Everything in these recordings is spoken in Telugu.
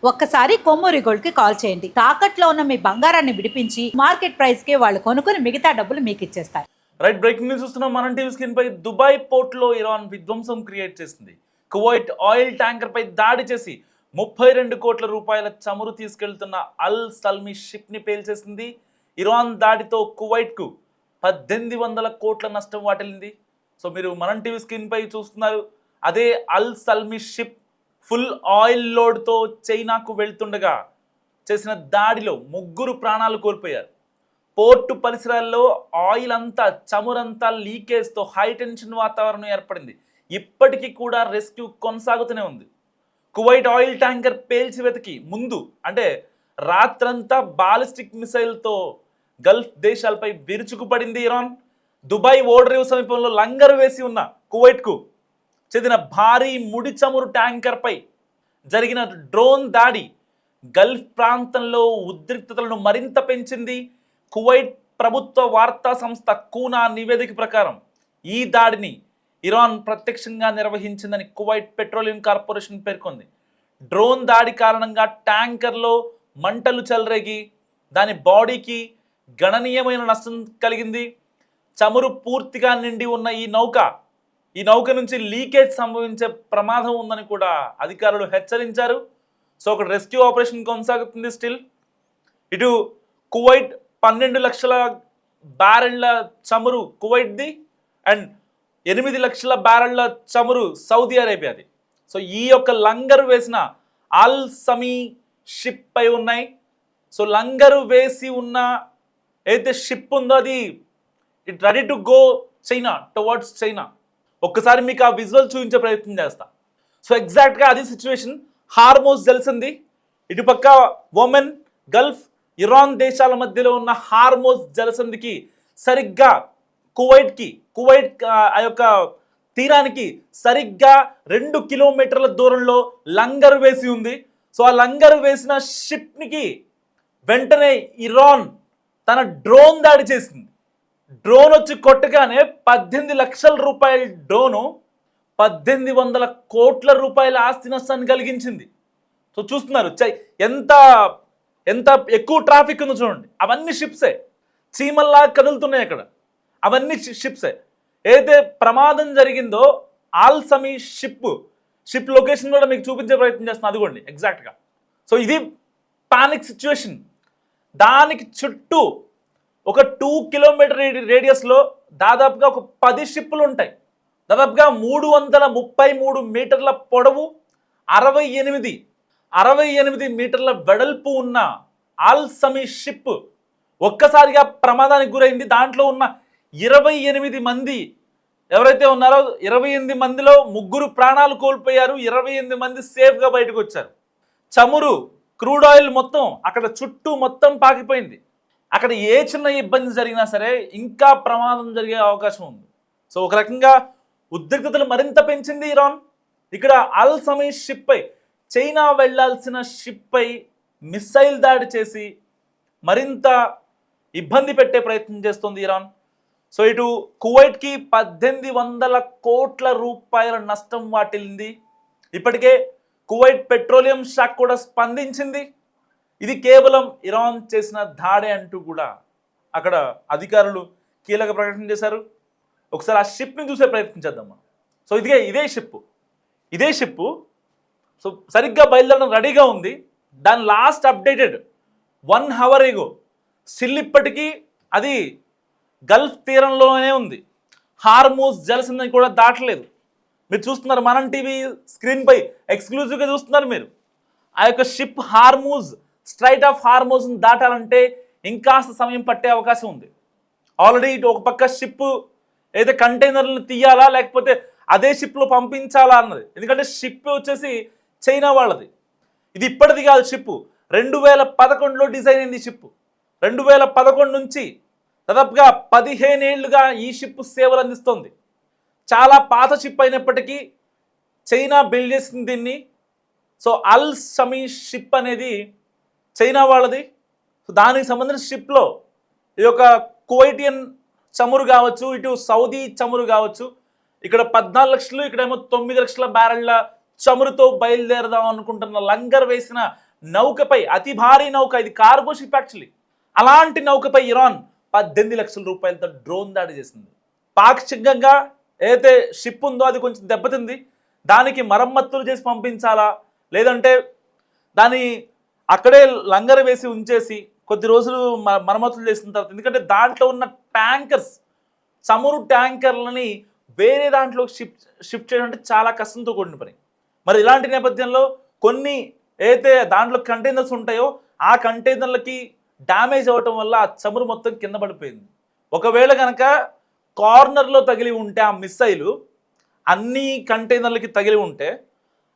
ఒక్కసారి కొమ్మూరి గోల్డ్ కి కాల్ చేయండి. తాకట్లో ఉన్న మీ బంగారాన్ని విడిపించి మార్కెట్ ప్రైస్ కి వాళ్ళు కొనుక్కుని మిగతా డబ్బులు మీకు ఇచ్చేస్తారు. రైట్, బ్రేకింగ్ న్యూస్ చూస్తున్నాం. మనం టీవీ స్క్రీన్ పై దుబాయ్ పోర్ట్ లో ఇరాన్ విధ్వంసం క్రియేట్ చేసింది. కువైట్ ఆయిల్ ట్యాంకర్ పై దాడి చేసి 32 కోట్ల రూపాయల చమురు తీసుకెళ్తున్న అల్ సల్మీ షిప్ ని పేల్చేసింది. ఇరాన్ దాడితో కువైట్ కు 1800 కోట్ల నష్టం వాటిల్లింది. సో మీరు మనం టీవీ స్క్రీన్ పై చూస్తున్నారు. అదే అల్ సల్మీ షిప్ ఫుల్ ఆయిల్ లోడ్తో చైనాకు వెళ్తుండగా చేసిన దాడిలో 3 ప్రాణాలు కోల్పోయారు. పోర్టు పరిసరాల్లో ఆయిల్ అంతా చమురంతా లీకేజ్తో హై టెన్షన్ వాతావరణం ఏర్పడింది. ఇప్పటికీ కూడా రెస్క్యూ కొనసాగుతూనే ఉంది. కువైట్ ఆయిల్ ట్యాంకర్ పేల్చి వెతికి ముందు అంటే రాత్రంతా బాలిస్టిక్ మిసైల్తో గల్ఫ్ దేశాలపై విరుచుకుపడింది ఇరాన్. దుబాయ్ ఓడరేవు సమీపంలో లంగరు వేసి ఉన్న కువైట్కు చెందిన భారీ ముడి చమురు ట్యాంకర్పై జరిగిన డ్రోన్ దాడి గల్ఫ్ ప్రాంతంలో ఉద్రిక్తతలను మరింత పెంచింది. కువైట్ ప్రభుత్వ వార్తా సంస్థ కూనా నివేదిక ప్రకారం ఈ దాడిని ఇరాన్ ప్రత్యక్షంగా నిర్వహించిందని కువైట్ పెట్రోలియం కార్పొరేషన్ పేర్కొంది. డ్రోన్ దాడి కారణంగా ట్యాంకర్లో మంటలు చెలరేగి దాని బాడీకి గణనీయమైన నష్టం కలిగింది. చమురు పూర్తిగా నిండి ఉన్న ఈ నౌక నుంచి లీకేజ్ సంభవించే ప్రమాదం ఉందని కూడా అధికారులు హెచ్చరించారు. సో ఒక రెస్క్యూ ఆపరేషన్ కొనసాగుతుంది స్టిల్. ఇటు కువైట్ 12 లక్షల బ్యారెళ్ల చమురు కువైట్ది అండ్ 8 లక్షల బ్యారెళ్ల చమురు సౌదీ అరేబియాది. సో ఈ యొక్క లంగరు వేసిన అల్ సమీ షిప్ పై ఉన్నాయి. సో లంగరు వేసి ఉన్న ఏదైతే షిప్ ఉందో అది it ready to go China, towards China. ఒక్కసారి మీకు ఆ విజువల్ చూపించే ప్రయత్నం చేస్తా. సో ఎగ్జాక్ట్గా అది సిచ్యువేషన్. హార్మోజ్ జలసంధి ఇటుపక్క ఒమన్, గల్ఫ్, ఇరాన్ దేశాల మధ్యలో ఉన్న హార్మోజ్ జలసంధికి సరిగ్గా కువైట్ ఆ యొక్క తీరానికి సరిగ్గా 2 కిలోమీటర్ల దూరంలో లంగరు వేసి ఉంది. సో ఆ లంగరు వేసిన షిప్నికి వెంటనే ఇరాన్ తన డ్రోన్ దాడి చేసింది. డ్రోన్ వచ్చి కొట్టగానే 18 లక్షల రూపాయల డ్రోను 1800 కోట్ల రూపాయల ఆస్తి నష్టాన్ని కలిగించింది. సో చూస్తున్నారు ఎంత ఎక్కువ ట్రాఫిక్ ఉందో చూడండి. అవన్నీ షిప్సే, చీమల్లా కదులుతున్నాయి అక్కడ. అవన్నీ షిప్సే. ఏదైతే ప్రమాదం జరిగిందో ఆల్ సమీ షిప్ లొకేషన్ కూడా మీకు చూపించే ప్రయత్నం చేస్తున్నాను. అదిగోండి ఎగ్జాక్ట్గా. సో ఇది పానిక్ సిచ్యువేషన్. దానికి చుట్టూ ఒక 2 కిలోమీటర్ రేడియస్లో దాదాపుగా ఒక 10 షిప్పులు ఉంటాయి. దాదాపుగా 333 మీటర్ల పొడవు, 68 మీటర్ల వెడల్పు ఉన్న ఆల్ సమీ షిప్ ఒక్కసారిగా ప్రమాదానికి గురైంది. దాంట్లో ఉన్న 28 మంది ఎవరైతే ఉన్నారో 28 మందిలో 3 ప్రాణాలు కోల్పోయారు. 28 మంది సేఫ్గా బయటకు వచ్చారు. చమురు, క్రూడ్ ఆయిల్ మొత్తం అక్కడ చుట్టూ మొత్తం పాకిపోయింది. అక్కడ ఏ చిన్న ఇబ్బంది జరిగినా సరే ఇంకా ప్రమాదం జరిగే అవకాశం ఉంది. సో ఒక రకంగా ఉద్రిక్తతలు మరింత పెంచింది ఇరాన్. ఇక్కడ అల్ సమీ షిప్ పై, చైనా వెళ్లాల్సిన షిప్ పై మిస్సైల్ దాడి చేసి మరింత ఇబ్బంది పెట్టే ప్రయత్నం చేస్తుంది ఇరాన్. సో ఇటు కువైట్కి 1800 కోట్ల రూపాయల నష్టం వాటిల్లింది. ఇప్పటికే కువైట్ పెట్రోలియం శాఖ కూడా స్పందించింది. ఇది కేవలం ఇరాన్ చేసిన దాడే అంటూ కూడా అక్కడ అధికారులు కీలక ప్రకటన చేశారు. ఒకసారి ఆ షిప్ని చూసే ప్రయత్నం చేద్దాం మనం. సో ఇదే షిప్పు సో సరిగ్గా బయలుదేరడం రెడీగా ఉంది. దాని last updated 1 hour ago still ఇప్పటికీ అది గల్ఫ్ తీరంలోనే ఉంది. హార్మోజ్ జలసంధిని కూడా దాటలేదు. మీరు చూస్తున్నారు మనం టీవీ స్క్రీన్ పై ఎక్స్క్లూజివ్గా చూస్తున్నారు మీరు. ఆ యొక్క షిప్ స్ట్రైట్ ఆఫ్ హార్మోజ్ని దాటాలంటే ఇంకాస్త సమయం పట్టే అవకాశం ఉంది. ఆల్రెడీ ఇటు ఒక పక్క షిప్ ఏదైతే కంటైనర్లను తీయాలా లేకపోతే అదే షిప్లో పంపించాలా అన్నది. ఎందుకంటే షిప్ వచ్చేసి చైనా వాళ్ళది. ఇది ఇప్పటిది కాదు. షిప్ 2011లో డిజైన్ అయింది. షిప్ 2011 నుంచి దాదాపుగా 15 ఏళ్లుగా ఈ షిప్ సేవలు అందిస్తుంది. చాలా పాత షిప్ అయినప్పటికీ చైనా బిల్డ్ చేసింది దీన్ని. సో అల్ సమీ షిప్ అనేది చైనా వాళ్ళది. సో దానికి సంబంధించిన షిప్లో ఈ యొక్క కువైటియన్ చమురు కావచ్చు, ఇటు సౌదీ చమురు కావచ్చు. ఇక్కడ 14 లక్షలు, ఇక్కడేమో 9 లక్షల బ్యారెళ్ల చమురుతో బయలుదేరదాం అనుకుంటున్న లంగర్ వేసిన నౌకపై, అతి భారీ నౌక, ఇది కార్గో షిప్ యాక్చువల్లీ, అలాంటి నౌకపై ఇరాన్ 18 లక్షల రూపాయలతో డ్రోన్ దాడి చేసింది. పాక్షికంగా ఏదైతే షిప్ ఉందో అది కొంచెం దెబ్బతింది, దానికి మరమ్మతులు చేసి పంపించాలా, లేదంటే దాన్ని అక్కడే లంగర వేసి ఉంచేసి కొద్ది రోజులు మరమ్మతులు చేసిన తర్వాత, ఎందుకంటే దాంట్లో ఉన్న ట్యాంకర్స్, చమురు ట్యాంకర్లని వేరే దాంట్లో షిఫ్ట్ చేయడం అంటే చాలా కష్టంతో కూడిన పని. మరి ఇలాంటి నేపథ్యంలో కొన్ని ఏదైతే దాంట్లో కంటైనర్స్ ఉంటాయో ఆ కంటైనర్లకి డ్యామేజ్ అవ్వటం వల్ల ఆ చమురు మొత్తం కింద పడిపోయింది. ఒకవేళ కనుక కార్నర్లో తగిలి ఉంటే ఆ మిస్సైలు అన్ని కంటైనర్లకి తగిలి ఉంటే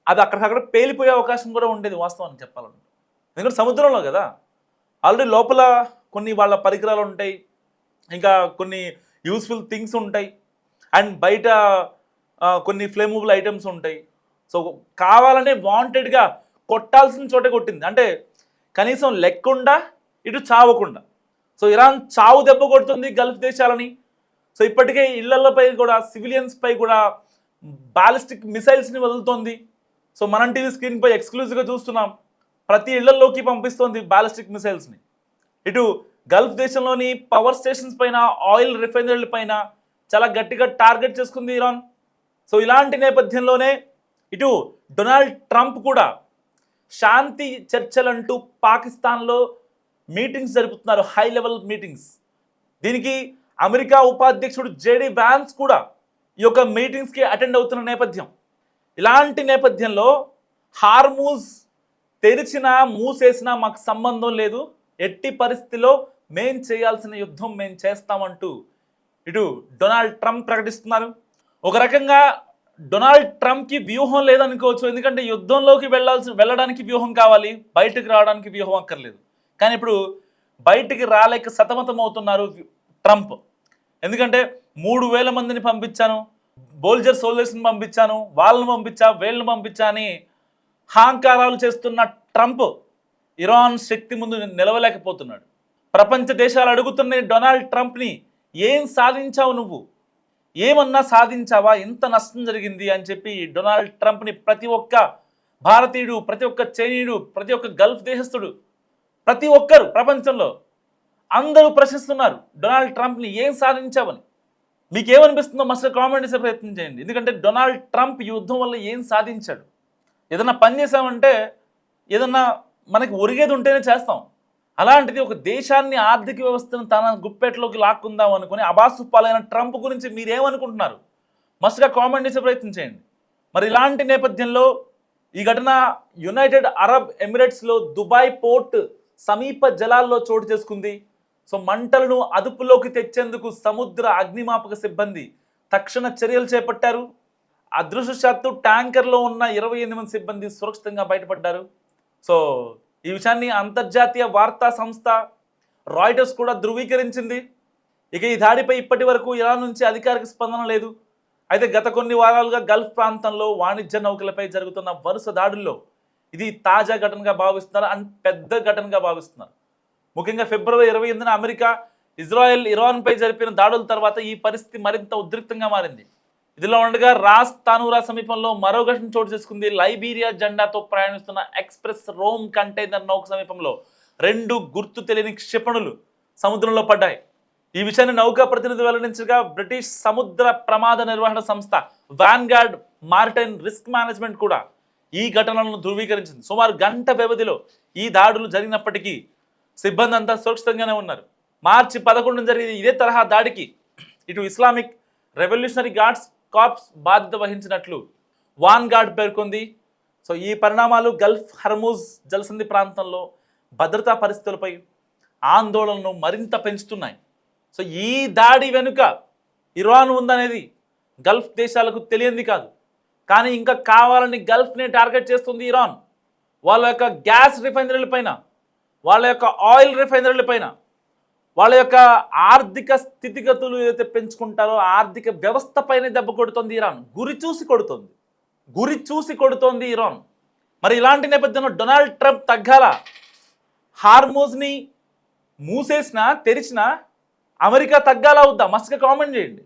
అది అక్కడికక్కడ పేలిపోయే అవకాశం కూడా ఉండేది వాస్తవాన్ని చెప్పాలంటే. ఎందుకంటే సముద్రంలో కదా, ఆల్రెడీ లోపల కొన్ని వాళ్ళ పరికరాలు ఉంటాయి, ఇంకా కొన్ని యూస్ఫుల్ థింగ్స్ ఉంటాయి, అండ్ బయట కొన్ని ఫ్లేమబుల్ ఐటమ్స్ ఉంటాయి. సో కావాలనే వాంటెడ్గా కొట్టాల్సిన చోటే కొట్టింది, అంటే కనీసం లెక్కుండా ఇటు చావకుండా. సో ఇరాన్ చావు దెబ్బ కొడుతుంది గల్ఫ్ దేశాలని. సో ఇప్పటికే ఇళ్లపై కూడా, సివిలియన్స్ పై కూడా బాలిస్టిక్ మిసైల్స్ని వదులుతోంది. సో మనం టీవీ స్క్రీన్పై ఎక్స్క్లూజివ్గా చూస్తున్నాం, ప్రతి ఇళ్లలోకి పంపిస్తోంది బాలిస్టిక్ మిసైల్స్ని. ఇటు గల్ఫ్ దేశంలోని పవర్ స్టేషన్స్ పైన, ఆయిల్ రిఫైనరీల పైన చాలా గట్టిగా టార్గెట్ చేసుకుంది ఇరాన్. సో ఇలాంటి నేపథ్యంలోనే ఇటు డొనాల్డ్ ట్రంప్ కూడా శాంతి చర్చలంటూ పాకిస్తాన్లో మీటింగ్స్ జరుపుతున్నారు, హై లెవెల్ మీటింగ్స్. దీనికి అమెరికా ఉపాధ్యక్షుడు జేడీ వ్యాన్స్ కూడా ఈ యొక్క మీటింగ్స్కి అటెండ్ అవుతున్న నేపథ్యం. ఇలాంటి నేపథ్యంలో హార్మూజ్ తెరిచినా మూసేసినా మాకు సంబంధం లేదు, ఎట్టి పరిస్థితిలో మేం చేయాల్సిన యుద్ధం మేం చేస్తామంటూ ఇటు డొనాల్డ్ ట్రంప్ ప్రకటిస్తున్నారు. ఒక రకంగా డొనాల్డ్ ట్రంప్కి వ్యూహం లేదనుకోవచ్చు, ఎందుకంటే యుద్ధంలోకి వెళ్ళడానికి వ్యూహం కావాలి, బయటకు రావడానికి వ్యూహం అక్కర్లేదు. కానీ ఇప్పుడు బయటికి రాలేక సతమతం అవుతున్నారు ట్రంప్. ఎందుకంటే 3,000 మందిని పంపించాను, బోల్జర్ సోల్జర్స్ని పంపించాను, వాళ్ళని పంపించా, వీళ్ళని పంపించా అని హాంకారాలు చేస్తున్న ట్రంప్ ఇరాన్ శక్తి ముందు నిలవలేకపోతున్నాడు. ప్రపంచ దేశాలు అడుగుతున్న డొనాల్డ్ ట్రంప్ని, ఏం సాధించావు నువ్వు, ఏమన్నా సాధించావా, ఎంత నష్టం జరిగింది అని చెప్పి డొనాల్డ్ ట్రంప్ని ప్రతి ఒక్క భారతీయుడు, ప్రతి ఒక్క చైనీయుడు, ప్రతి ఒక్క గల్ఫ్ దేశస్థుడు, ప్రతి ఒక్కరు ప్రపంచంలో అందరూ ప్రశ్నిస్తున్నారు డొనాల్డ్ ట్రంప్ని, ఏం సాధించావని. మీకేమనిపిస్తుందో మస్తు కామెంట్ చేసే ప్రయత్నం చేయండి. ఎందుకంటే డొనాల్డ్ ట్రంప్ యుద్ధం వల్ల ఏం సాధించాడు? ఏదన్నా పని చేసామంటే, ఏదన్నా మనకి ఒరిగేది ఉంటేనే చేస్తాం. అలాంటిది ఒక దేశాన్ని, ఆర్థిక వ్యవస్థను తన గుప్పెట్లోకి లాక్కుందాం అనుకుని అబాసుపాలైన ట్రంప్ గురించి మీరేమనుకుంటున్నారు? మస్తుగా కామెంట్ చేసే ప్రయత్నం చేయండి. మరి ఇలాంటి నేపథ్యంలో ఈ ఘటన యునైటెడ్ అరబ్ ఎమిరేట్స్లో దుబాయ్ పోర్ట్ సమీప జలాల్లో చోటు చేసుకుంది. సో మంటలను అదుపులోకి తెచ్చేందుకు సముద్ర అగ్నిమాపక సిబ్బంది తక్షణ చర్యలు చేపట్టారు. అదృష్టవశాత్తు ట్యాంకర్లో ఉన్న 28 మంది సిబ్బంది సురక్షితంగా బయటపడ్డారు. సో ఈ విషయాన్ని అంతర్జాతీయ వార్తా సంస్థ రాయిటర్స్ కూడా ధృవీకరించింది. ఇక ఈ దాడిపై ఇప్పటి వరకు ఇరాన్ నుంచి అధికారిక స్పందన లేదు. అయితే గత కొన్ని వారాలుగా గల్ఫ్ ప్రాంతంలో వాణిజ్య నౌకలపై జరుగుతున్న వరుస దాడుల్లో ఇది తాజా ఘటనగా భావిస్తున్నారు, అండ్ పెద్ద ఘటనగా భావిస్తున్నారు. ముఖ్యంగా ఫిబ్రవరి 28న అమెరికా, ఇజ్రాయెల్ ఇరాన్పై జరిపిన దాడుల తర్వాత ఈ పరిస్థితి మరింత ఉద్రిక్తంగా మారింది. ఇదిలో ఉండగా రాస్ తానూరా సమీపంలో మరో ఘటన చోటు చేసుకుంది. లైబీరియా జెండాతో ప్రయాణిస్తున్న ఎక్స్ప్రెస్ రోమ్ కంటైనర్ నౌక సమీపంలో 2 గుర్తు తెలియని క్షిపణులు సముద్రంలో పడ్డాయి. ఈ విషయాన్ని నౌకా ప్రతినిధి వెల్లడించగా బ్రిటిష్ సముద్ర ప్రమాద నిర్వహణ సంస్థ వాన్గార్డ్ మారిటైమ్ రిస్క్ మేనేజ్మెంట్ కూడా ఈ ఘటనలను ధృవీకరించింది. సుమారు గంట వ్యవధిలో ఈ దాడులు జరిగినప్పటికీ సిబ్బంది అంతా సురక్షితంగానే ఉన్నారు. మార్చి 11న జరిగిన ఇదే తరహా దాడికి ఇటు ఇస్లామిక్ రెవల్యూషనరీ గార్డ్స్ కార్ప్స్ బాధ్యత వహించినట్లు వాన్గార్డ్ పేర్కొంది. సో ఈ పరిణామాలు గల్ఫ్ హర్మూజ్ జలసంధి ప్రాంతంలో భద్రతా పరిస్థితులపై ఆందోళనను మరింత పెంచుతున్నాయి. సో ఈ దాడి వెనుక ఇరాన్ ఉందనేది గల్ఫ్ దేశాలకు తెలియంది కాదు, కానీ ఇంకా కావాలని గల్ఫ్ని టార్గెట్ చేస్తుంది ఇరాన్. వాళ్ళ యొక్క గ్యాస్ రిఫైనరీల పైన, వాళ్ళ యొక్క ఆయిల్ రిఫైనరీల పైన, వాళ్ళ యొక్క ఆర్థిక స్థితిగతులు ఏదైతే పెంచుకుంటారో ఆర్థిక వ్యవస్థ పైన దెబ్బ కొడుతుంది ఇరాన్. గురి చూసి కొడుతోంది ఇరాన్. మరి ఇలాంటి నేపథ్యంలో డొనాల్డ్ ట్రంప్ తగ్గాల. హార్మూజ్ని మూసేసినా, తెరిచినా అమెరికా తగ్గాల అవుద్దా? మస్తుగా కామెంట్ చేయండి.